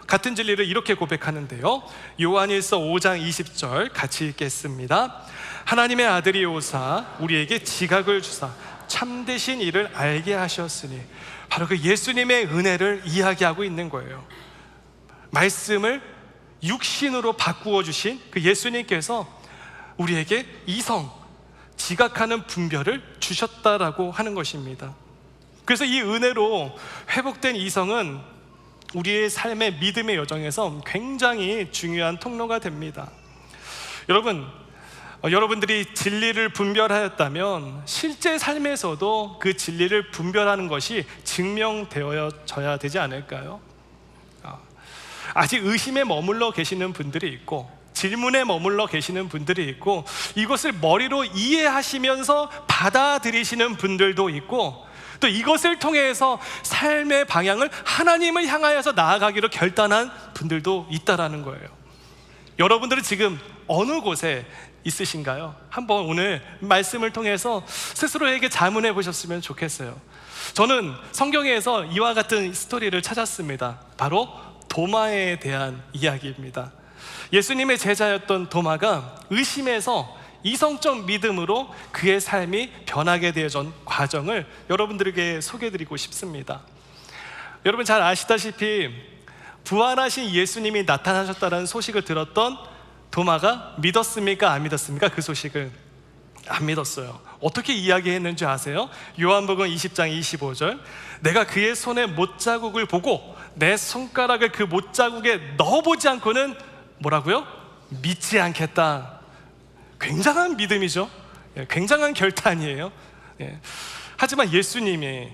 같은 진리를 이렇게 고백하는데요, 요한일서 5장 20절 같이 읽겠습니다. 하나님의 아들이 오사 우리에게 지각을 주사 참되신 일을 알게 하셨으니, 바로 그 예수님의 은혜를 이야기하고 있는 거예요. 말씀을 육신으로 바꾸어 주신 그 예수님께서 우리에게 이성, 지각하는 분별을 주셨다라고 하는 것입니다. 그래서 이 은혜로 회복된 이성은 우리의 삶의 믿음의 여정에서 굉장히 중요한 통로가 됩니다. 여러분들이 진리를 분별하였다면 실제 삶에서도 그 진리를 분별하는 것이 증명되어져야 되지 않을까요? 아직 의심에 머물러 계시는 분들이 있고 질문에 머물러 계시는 분들이 있고 이것을 머리로 이해하시면서 받아들이시는 분들도 있고, 또 이것을 통해서 삶의 방향을 하나님을 향하여서 나아가기로 결단한 분들도 있다라는 거예요. 여러분들은 지금 어느 곳에 있으신가요? 한번 오늘 말씀을 통해서 스스로에게 자문해 보셨으면 좋겠어요. 저는 성경에서 이와 같은 스토리를 찾았습니다. 바로 도마에 대한 이야기입니다. 예수님의 제자였던 도마가 의심에서 이성적 믿음으로 그의 삶이 변하게 되어진 과정을 여러분들에게 소개해드리고 싶습니다. 여러분 잘 아시다시피 부활하신 예수님이 나타나셨다는 소식을 들었던 도마가 믿었습니까? 안 믿었습니까? 그 소식을 안 믿었어요. 어떻게 이야기했는지 아세요? 요한복음 20장 25절, 내가 그의 손에 못자국을 보고 내 손가락을 그 못자국에 넣어보지 않고는 뭐라고요? 믿지 않겠다. 굉장한 믿음이죠. 굉장한 결단이에요. 하지만 예수님이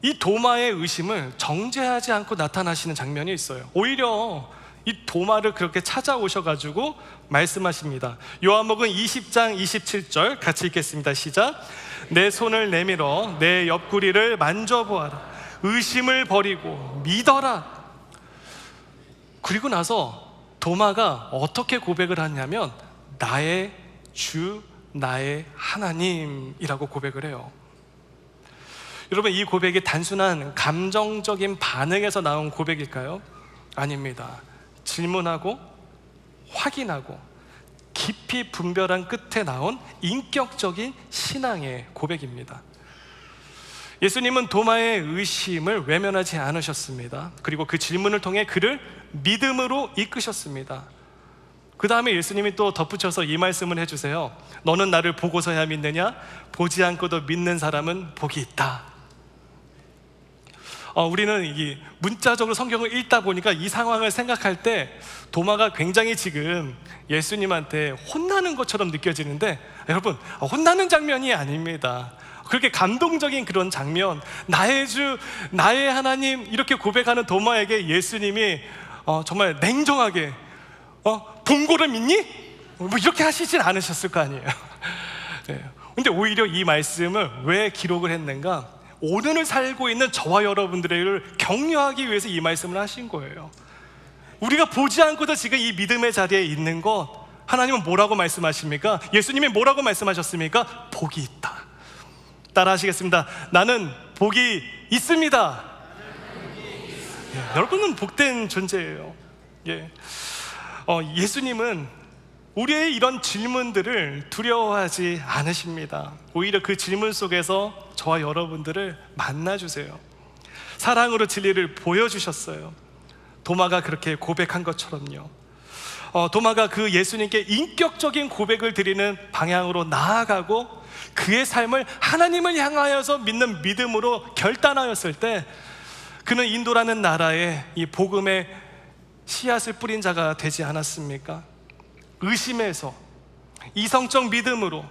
이 도마의 의심을 정죄하지 않고 나타나시는 장면이 있어요. 오히려 이 도마를 그렇게 찾아오셔가지고 말씀하십니다. 요한복음 20장 27절 같이 읽겠습니다. 시작. 내 손을 내밀어 내 옆구리를 만져보아라. 의심을 버리고 믿어라. 그리고 나서 도마가 어떻게 고백을 하냐면 나의 주, 나의 하나님이라고 고백을 해요. 여러분, 이 고백이 단순한 감정적인 반응에서 나온 고백일까요? 아닙니다. 질문하고 확인하고 깊이 분별한 끝에 나온 인격적인 신앙의 고백입니다. 예수님은 도마의 의심을 외면하지 않으셨습니다. 그리고 그 질문을 통해 그를 믿음으로 이끄셨습니다. 그 다음에 예수님이 또 덧붙여서 이 말씀을 해주세요. 너는 나를 보고서야 믿느냐? 보지 않고도 믿는 사람은 복이 있다. 우리는 이 문자적으로 성경을 읽다 보니까 이 상황을 생각할 때 도마가 굉장히 지금 예수님한테 혼나는 것처럼 느껴지는데, 여러분, 혼나는 장면이 아닙니다. 그렇게 감동적인 그런 장면, 나의 주, 나의 하나님, 이렇게 고백하는 도마에게 예수님이 정말 냉정하게 본고를 믿니? 뭐 이렇게 하시진 않으셨을 거 아니에요. 네. 근데 오히려 이 말씀을 왜 기록을 했는가? 오늘을 살고 있는 저와 여러분들을 격려하기 위해서 이 말씀을 하신 거예요. 우리가 보지 않고도 지금 이 믿음의 자리에 있는 것, 하나님은 뭐라고 말씀하십니까? 예수님이 뭐라고 말씀하셨습니까? 복이 있다. 따라 하시겠습니다. 나는 복이 있습니다. 예, 여러분은 복된 존재예요. 예. 예수님은 우리의 이런 질문들을 두려워하지 않으십니다. 오히려 그 질문 속에서 저와 여러분들을 만나주세요. 사랑으로 진리를 보여주셨어요. 도마가 그렇게 고백한 것처럼요. 도마가 그 예수님께 인격적인 고백을 드리는 방향으로 나아가고 그의 삶을 하나님을 향하여서 믿는 믿음으로 결단하였을 때 그는 인도라는 나라에 이 복음의 씨앗을 뿌린 자가 되지 않았습니까? 의심에서 이성적 믿음으로,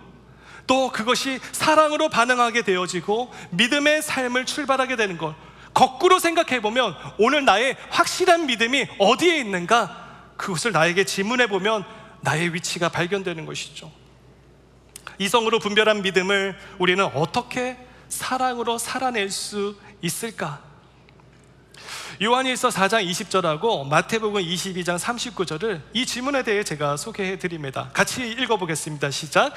또 그것이 사랑으로 반응하게 되어지고 믿음의 삶을 출발하게 되는 것, 거꾸로 생각해 보면 오늘 나의 확실한 믿음이 어디에 있는가? 그것을 나에게 질문해 보면 나의 위치가 발견되는 것이죠. 이성으로 분별한 믿음을 우리는 어떻게 사랑으로 살아낼 수 있을까? 요한일서 4장 20절하고 마태복음 22장 39절을 이 질문에 대해 제가 소개해 드립니다. 같이 읽어보겠습니다. 시작.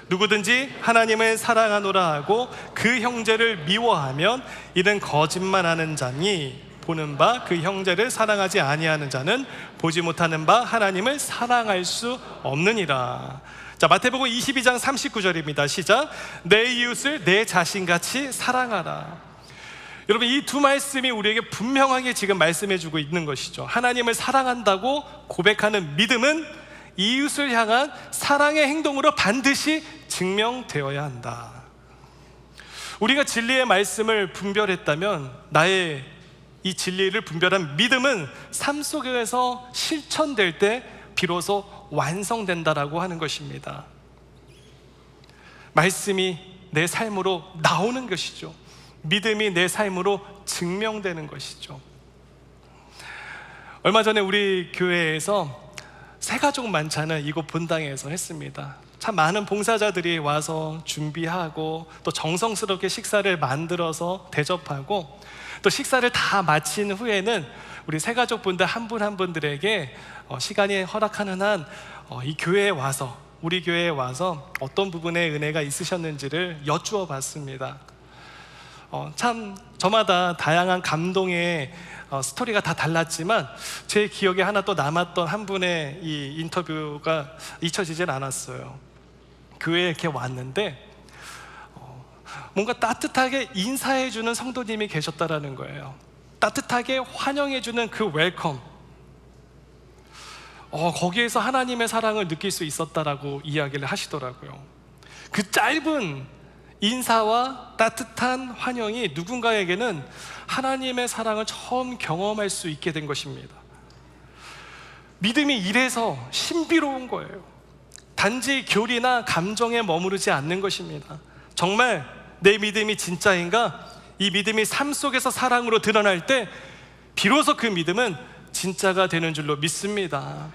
누구든지 하나님을 사랑하노라 하고 그 형제를 미워하면 이는 거짓말하는 자니 보는 바 그 형제를 사랑하지 아니하는 자는 보지 못하는 바 하나님을 사랑할 수 없느니라. 자, 마태복음 22장 39절입니다. 시작. 내 이웃을 내 자신같이 사랑하라. 여러분, 이 두 말씀이 우리에게 분명하게 지금 말씀해주고 있는 것이죠. 하나님을 사랑한다고 고백하는 믿음은 이웃을 향한 사랑의 행동으로 반드시 증명되어야 한다. 우리가 진리의 말씀을 분별했다면 나의 이 진리를 분별한 믿음은 삶 속에서 실천될 때 비로소 완성된다라고 하는 것입니다. 말씀이 내 삶으로 나오는 것이죠. 믿음이 내 삶으로 증명되는 것이죠. 얼마 전에 우리 교회에서 새가족 만찬을 이곳 본당에서 했습니다. 참 많은 봉사자들이 와서 준비하고 또 정성스럽게 식사를 만들어서 대접하고 또 식사를 다 마친 후에는 우리 새가족분들 한 분 한 분들에게 시간이 허락하는 한 이 교회에 와서, 우리 교회에 와서 어떤 부분에 은혜가 있으셨는지를 여쭈어 봤습니다. 참 저마다 다양한 감동의 스토리가 다 달랐지만 제 기억에 하나 또 남았던 한 분의 이 인터뷰가 잊혀지진 않았어요. 교회에 이렇게 왔는데 뭔가 따뜻하게 인사해주는 성도님이 계셨다라는 거예요. 따뜻하게 환영해주는 그 웰컴, 거기에서 하나님의 사랑을 느낄 수 있었다라고 이야기를 하시더라고요. 그 짧은 인사와 따뜻한 환영이 누군가에게는 하나님의 사랑을 처음 경험할 수 있게 된 것입니다. 믿음이 이래서 신비로운 거예요. 단지 교리나 감정에 머무르지 않는 것입니다. 정말 내 믿음이 진짜인가? 이 믿음이 삶 속에서 사랑으로 드러날 때 비로소 그 믿음은 진짜가 되는 줄로 믿습니다.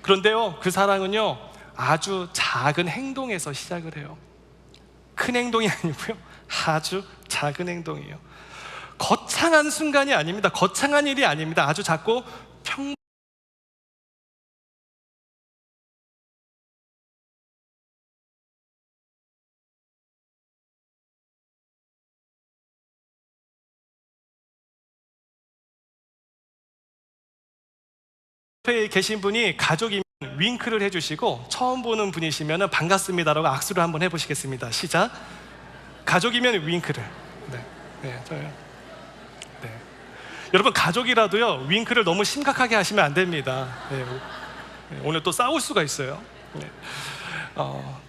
그런데요, 그 사랑은요 아주 작은 행동에서 시작을 해요. 큰 행동이 아니고요, 아주 작은 행동이에요. 거창한 순간이 아닙니다. 거창한 일이 아닙니다. 아주 작고 옆에 계신 분이 가족이면 윙크를 해주시고, 처음 보는 분이시면 반갑습니다라고 악수를 한번 해보시겠습니다. 시작. 가족이면 윙크를. 저요. 네. 여러분, 가족이라도요, 윙크를 너무 심각하게 하시면 안 됩니다. 오늘 또 싸울 수가 있어요.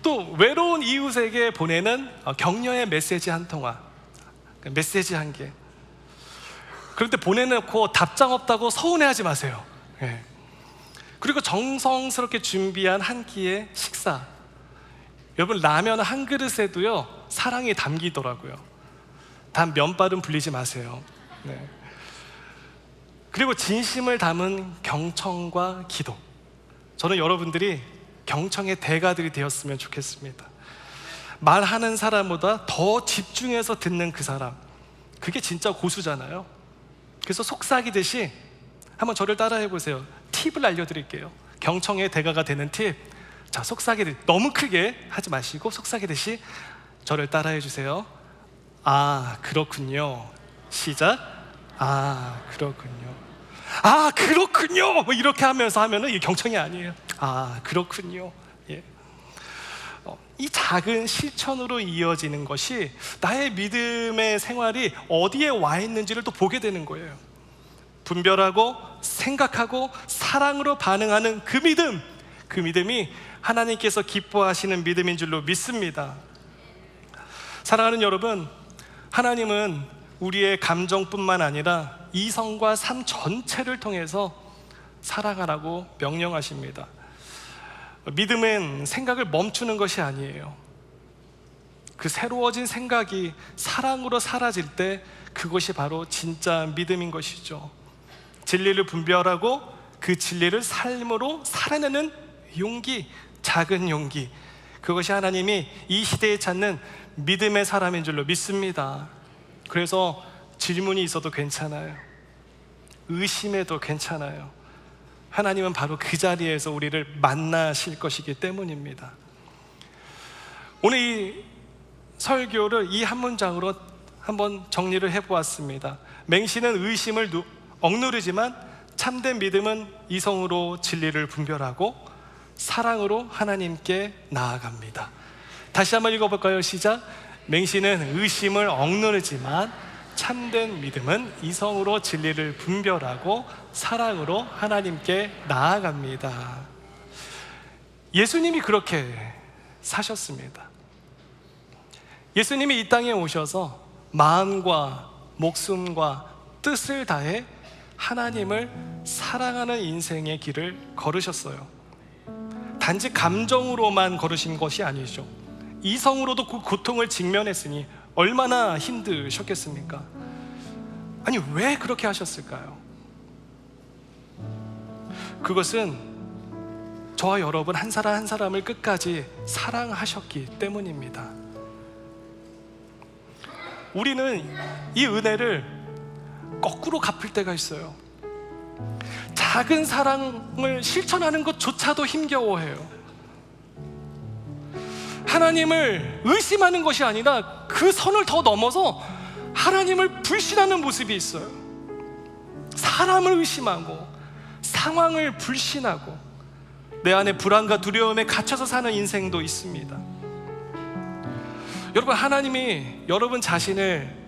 또 외로운 이웃에게 보내는 격려의 메시지 한 통화, 메시지 한 개. 그런데 보내놓고 답장 없다고 서운해하지 마세요. 그리고 정성스럽게 준비한 한 끼의 식사, 여러분, 라면 한 그릇에도요 사랑이 담기더라고요. 단 면발은 불리지 마세요. 그리고 진심을 담은 경청과 기도, 저는 여러분들이 경청의 대가들이 되었으면 좋겠습니다. 말하는 사람보다 더 집중해서 듣는 그 사람, 그게 진짜 고수잖아요. 그래서 속삭이듯이 한번 저를 따라해 보세요. 팁을 알려드릴게요. 경청의 대가가 되는 팁. 자, 속삭이듯이, 너무 크게 하지 마시고 속삭이듯이 저를 따라해 주세요. 아, 그렇군요. 시작. 아, 그렇군요. 아, 그렇군요. 뭐 이렇게 하면서 하면은 이게 경청이 아니에요. 아, 그렇군요. 이 작은 실천으로 이어지는 것이 나의 믿음의 생활이 어디에 와 있는지를 또 보게 되는 거예요. 분별하고 생각하고 사랑으로 반응하는 그 믿음, 그 믿음이 하나님께서 기뻐하시는 믿음인 줄로 믿습니다. 사랑하는 여러분, 하나님은 우리의 감정뿐만 아니라 이성과 삶 전체를 통해서 사랑하라고 명령하십니다. 믿음은 생각을 멈추는 것이 아니에요. 그 새로워진 생각이 사랑으로 사라질 때 그것이 바로 진짜 믿음인 것이죠. 진리를 분별하고 그 진리를 삶으로 살아내는 용기, 작은 용기, 그것이 하나님이 이 시대에 찾는 믿음의 사람인 줄로 믿습니다. 그래서 질문이 있어도 괜찮아요. 의심해도 괜찮아요. 하나님은 바로 그 자리에서 우리를 만나실 것이기 때문입니다. 오늘 이 설교를 이 한 문장으로 한번 정리를 해보았습니다. 맹신은 의심을 억누르지만 참된 믿음은 이성으로 진리를 분별하고 사랑으로 하나님께 나아갑니다. 다시 한번 읽어볼까요? 시작. 맹신은 의심을 억누르지만 참된 믿음은 이성으로 진리를 분별하고 사랑으로 하나님께 나아갑니다. 예수님이 그렇게 사셨습니다. 예수님이 이 땅에 오셔서 마음과 목숨과 뜻을 다해 하나님을 사랑하는 인생의 길을 걸으셨어요. 단지 감정으로만 걸으신 것이 아니죠. 이성으로도 그 고통을 직면했으니 얼마나 힘드셨겠습니까? 아니, 왜 그렇게 하셨을까요? 그것은 저와 여러분 한 사람 한 사람을 끝까지 사랑하셨기 때문입니다. 우리는 이 은혜를 거꾸로 갚을 때가 있어요. 작은 사랑을 실천하는 것조차도 힘겨워해요. 하나님을 의심하는 것이 아니라 그 선을 더 넘어서 하나님을 불신하는 모습이 있어요. 사람을 의심하고 상황을 불신하고 내 안에 불안과 두려움에 갇혀서 사는 인생도 있습니다. 여러분, 하나님이 여러분 자신을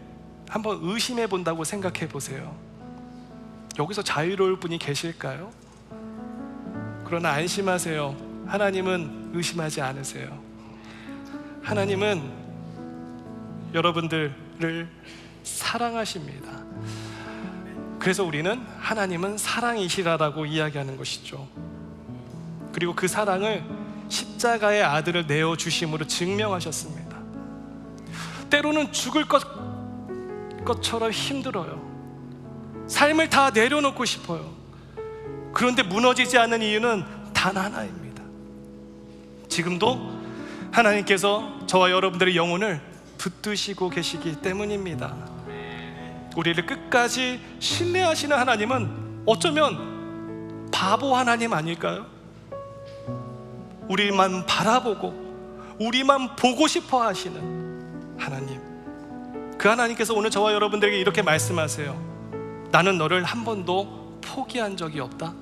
한번 의심해 본다고 생각해 보세요. 여기서 자유로울 분이 계실까요? 그러나 안심하세요. 하나님은 의심하지 않으세요. 하나님은 여러분들을 사랑하십니다. 그래서 우리는 하나님은 사랑이시라라고 이야기하는 것이죠. 그리고 그 사랑을 십자가의 아들을 내어주심으로 증명하셨습니다. 때로는 죽을 것처럼 힘들어요. 삶을 다 내려놓고 싶어요. 그런데 무너지지 않는 이유는 단 하나입니다. 지금도 하나님께서 저와 여러분들의 영혼을 붙드시고 계시기 때문입니다. 우리를 끝까지 신뢰하시는 하나님은 어쩌면 바보 하나님 아닐까요? 우리만 바라보고 우리만 보고 싶어 하시는 하나님. 그 하나님께서 오늘 저와 여러분들에게 이렇게 말씀하세요. 나는 너를 한 번도 포기한 적이 없다.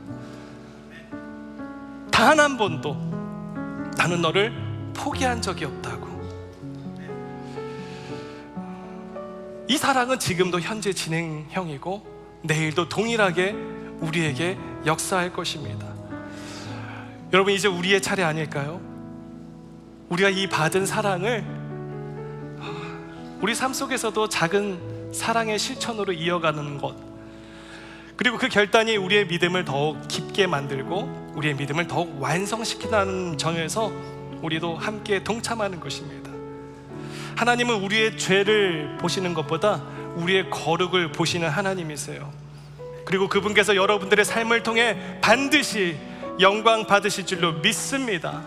단 한 번도 나는 너를 포기한 적이 없다고. 이 사랑은 지금도 현재 진행형이고 내일도 동일하게 우리에게 역사할 것입니다. 여러분, 이제 우리의 차례 아닐까요? 우리가 이 받은 사랑을 우리 삶 속에서도 작은 사랑의 실천으로 이어가는 것, 그리고 그 결단이 우리의 믿음을 더욱 깊게 만들고 우리의 믿음을 더욱 완성시키는 점에서 우리도 함께 동참하는 것입니다. 하나님은 우리의 죄를 보시는 것보다 우리의 거룩을 보시는 하나님이세요. 그리고 그분께서 여러분들의 삶을 통해 반드시 영광 받으실 줄로 믿습니다.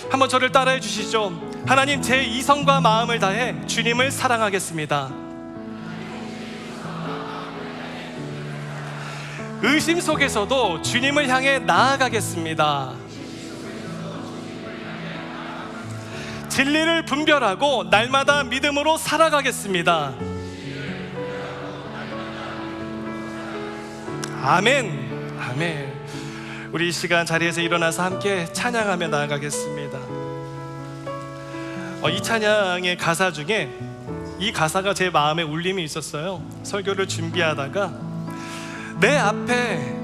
한번 저를 따라해 주시죠. 하나님, 제 이성과 마음을 다해 주님을 사랑하겠습니다. 의심 속에서도 주님을 향해 나아가겠습니다. 진리를 분별하고 날마다 믿음으로 살아가겠습니다. 아멘. 아멘. 우리 이 시간 자리에서 일어나서 함께 찬양하며 나아가겠습니다. 이 찬양의 가사 중에 이 가사가 제 마음에 울림이 있었어요. 설교를 준비하다가 내 앞에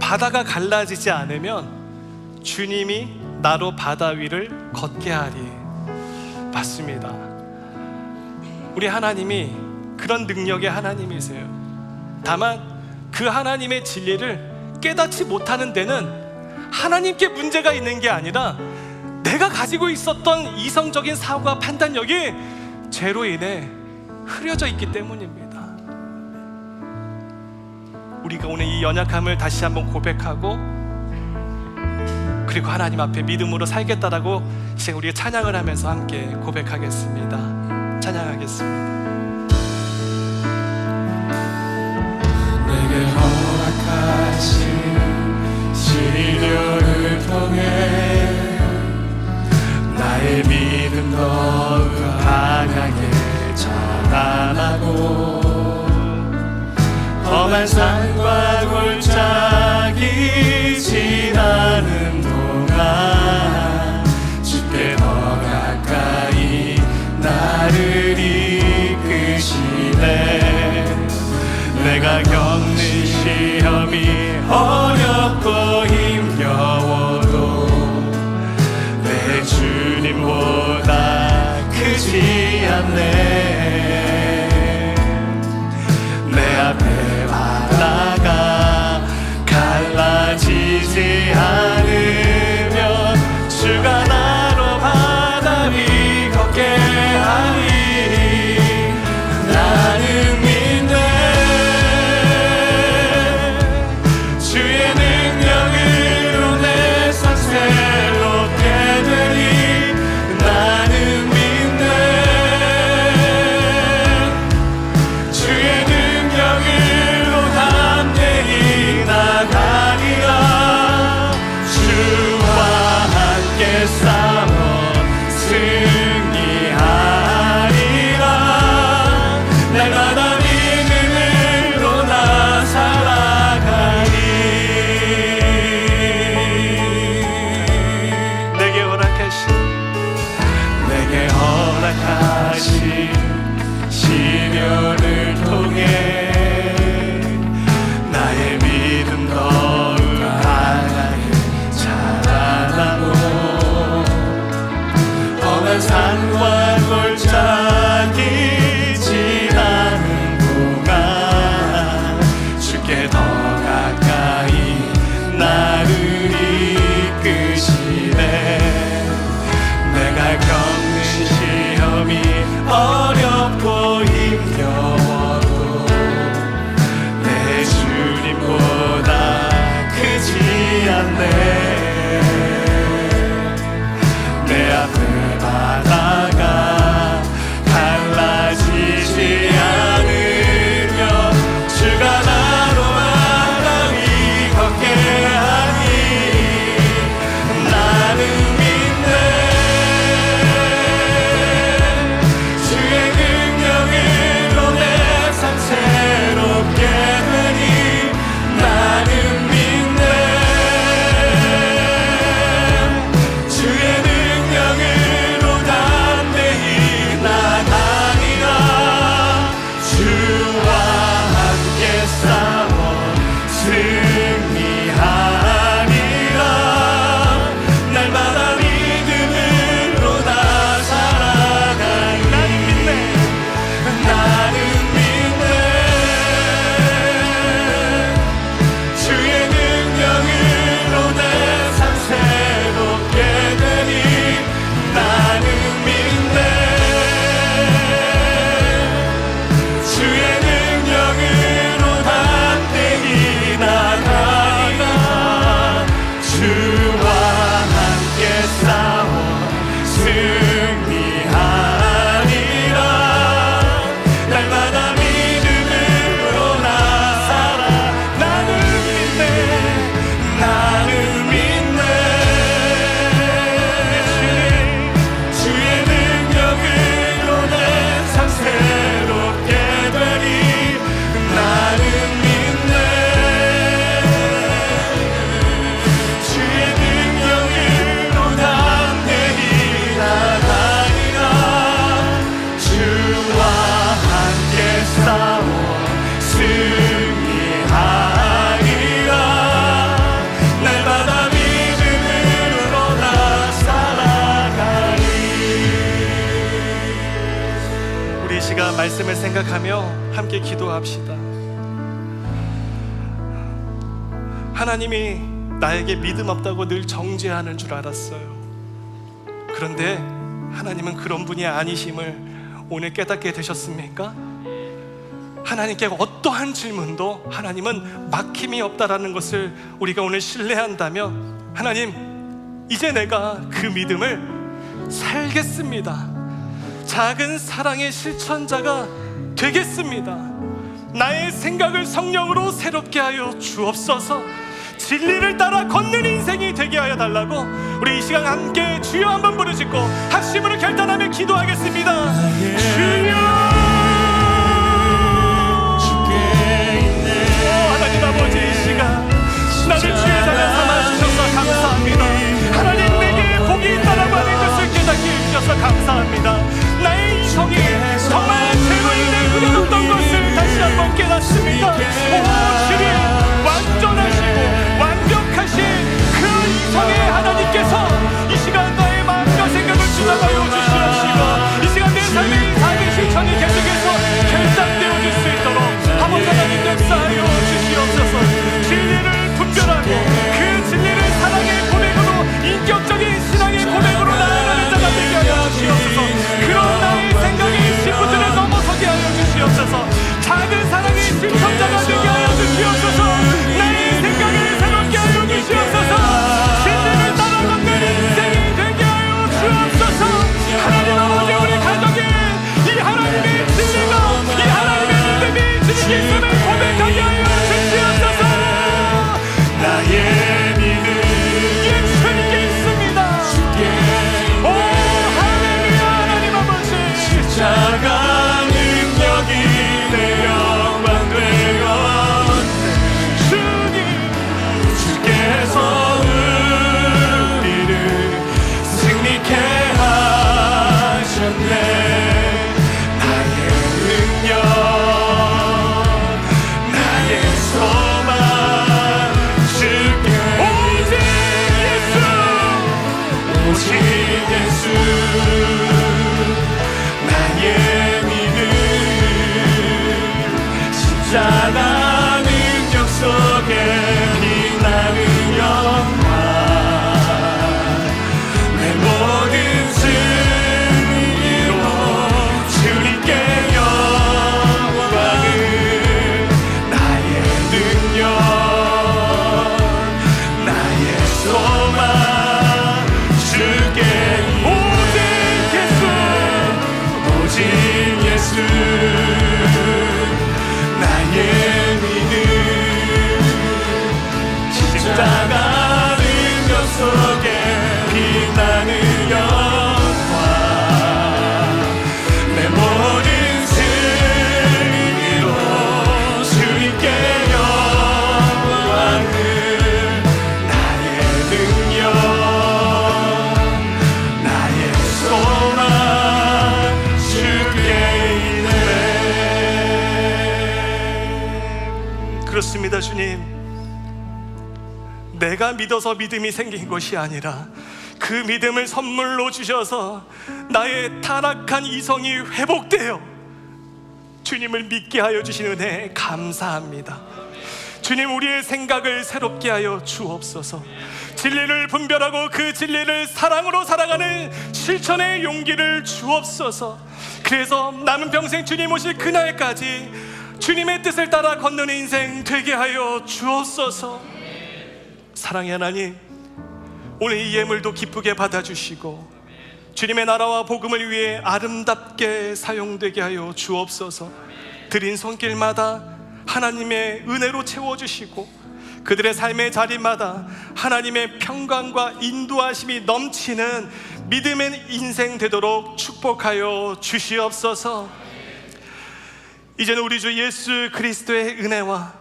바다가 갈라지지 않으면 주님이 나로 바다 위를 걷게 하리. 맞습니다. 우리 하나님이 그런 능력의 하나님이세요. 다만 그 하나님의 진리를 깨닫지 못하는 데는 하나님께 문제가 있는 게 아니라 내가 가지고 있었던 이성적인 사고와 판단력이 죄로 인해 흐려져 있기 때문입니다. 우리가 오늘 이 연약함을 다시 한번 고백하고 그리고 하나님 앞에 믿음으로 살겠다라고 이제 우리가 찬양을 하면서 함께 고백하겠습니다. 찬양하겠습니다. 내게 허락하신 시련을 통해 나의 믿음 더욱 강하게 전환하고 험한 산과 골짜기 지나는 동안 주께 더 가까이 나를 이끄시네. 내가 겪는 시험이 어렵고 힘겨워도 내 주님보다 크지 않네. 내 앞에 바다가 갈라지지 않으면 주가 나로 바다 위 걷게 하리. 나는 믿네. 주의 능력 말씀을 생각하며 함께 기도합시다. 하나님이 나에게 믿음 없다고 늘 정죄하는 줄 알았어요. 그런데 하나님은 그런 분이 아니심을 오늘 깨닫게 되셨습니까? 하나님께 어떠한 질문도 하나님은 막힘이 없다라는 것을 우리가 오늘 신뢰한다면, 하나님, 이제 내가 그 믿음을 살겠습니다. 작은 사랑의 실천자가 되겠습니다. 나의 생각을 성령으로 새롭게 하여 주옵소서. 진리를 따라 걷는 인생이 되게 하여 달라고 우리 이 시간 함께 주여 한번 부르짖고 합심으로 결단하며 기도하겠습니다. 주여, 하나님 아버지, 이 시간 나를 주의 자녀 삼아주셔서 감사합니다. 하나님, 내게 복이 있다라고 하는 것을 깨닫게 해주셔서 감사합니다. 나의 이성이 정말 죄로 인해 흐려졌던 것을 다시 한번 깨닫습니다. 오, 주님, 완전하시고 완벽하신 그 이성의 하나님께서 이 시간 나의 마음과 생각을 주장하여 주시옵시고, 이 시간 내 삶의 삶의 실천이 계속해서 결단되어 줄 수 있도록 아버지 하나님 역사하여 주시옵소서. 진리를 분별하고 그 진리를 사랑의 고백으로, 인격적인 신앙의 고백으로 나아가는 자가 되게 하여 주시옵소서. 그런 나의 생각이 신분들을 넘어서게 하여 주시옵소서. 작은 사랑의 실천자가 되게 하여 주시옵소서. 나의 생각을 새롭게 하여 주시옵소서. 진리를 따라가는 인생이 되게 하여 주옵소서. 하나님 아버지, 우리 가정에 이 하나님의 진리가, 이 하나님의 믿음이 주님께 있음을 고백하게 하여 주시옵소서. 나의 믿음 예수님께 있습니다. 오, 할렐루야. 하나님 아버지, 십자가 능력이 내 영광 되었네. 주님, 주께서 우리를 승리케 하셨네. 나의 능력, 나의 소망 주께. 오직 예수, 오직 예수. 나의 믿음 십자가 능력 속에 빛나는 영광. 내 모든 승리로 주님께 영광을. 나의 능력, 나의 소망 주께. 오직 예수, 오직 예수. 나의 믿음 십자가 능력 속에 빛나는 영광. 내 모든 승리로 주님께 영광을. 나의 능력, 나의 소망 주께 있네. 그렇습니다. 주님, 내가 믿어서 믿음이 생긴 것이 아니라 그 믿음을 선물로 주셔서 나의 타락한 이성이 회복되어 주님을 믿게 하여 주신 은혜에 감사합니다. 주님, 우리의 생각을 새롭게 하여 주옵소서. 진리를 분별하고 그 진리를 사랑으로 살아가는 실천의 용기를 주옵소서. 그래서 남은 평생 주님 오실 그날까지 주님의 뜻을 따라 걷는 인생 되게 하여 주옵소서. 사랑의 하나님, 오늘 이 예물도 기쁘게 받아주시고 주님의 나라와 복음을 위해 아름답게 사용되게 하여 주옵소서. 드린 손길마다 하나님의 은혜로 채워주시고 그들의 삶의 자리마다 하나님의 평강과 인도하심이 넘치는 믿음의 인생 되도록 축복하여 주시옵소서. 이제는 우리 주 예수 그리스도의 은혜와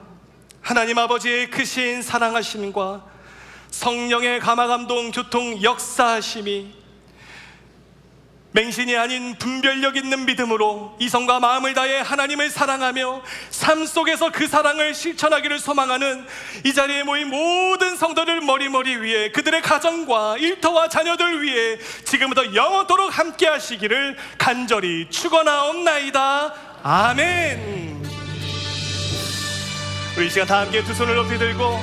하나님 아버지의 크신 사랑하심과 성령의 감화감동 교통 역사하심이 맹신이 아닌 분별력 있는 믿음으로 이성과 마음을 다해 하나님을 사랑하며 삶 속에서 그 사랑을 실천하기를 소망하는 이 자리에 모인 모든 성도들 머리머리 위에 그들의 가정과 일터와 자녀들 위해 지금부터 영원토록 함께 하시기를 간절히 축원하옵나이다. 아멘. 우리 이 시간 다 함께 두 손을 높이 들고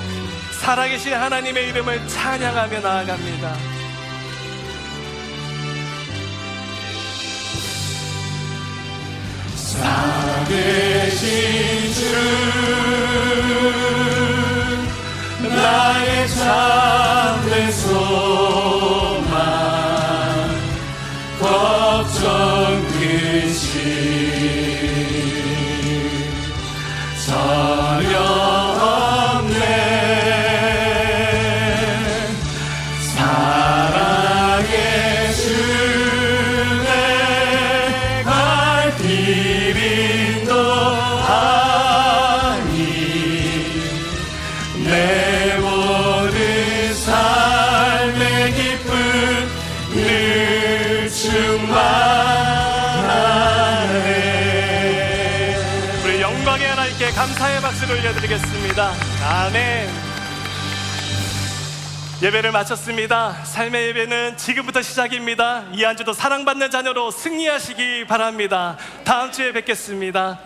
살아계신 하나님의 이름을 찬양하며 나아갑니다. 살아계신 주 나의 참된 소망 걱정 근심 전혀 없네 살아계신 내 갈 비린도 아니 내 모든 삶의 기쁨 늘 충만하네. 우리 영광의 하나님께 감사의 박수를 올려드리겠습니다. 아멘. 예배를 마쳤습니다. 삶의 예배는 지금부터 시작입니다. 이 한 주도 사랑받는 자녀로 승리하시기 바랍니다. 다음 주에 뵙겠습니다.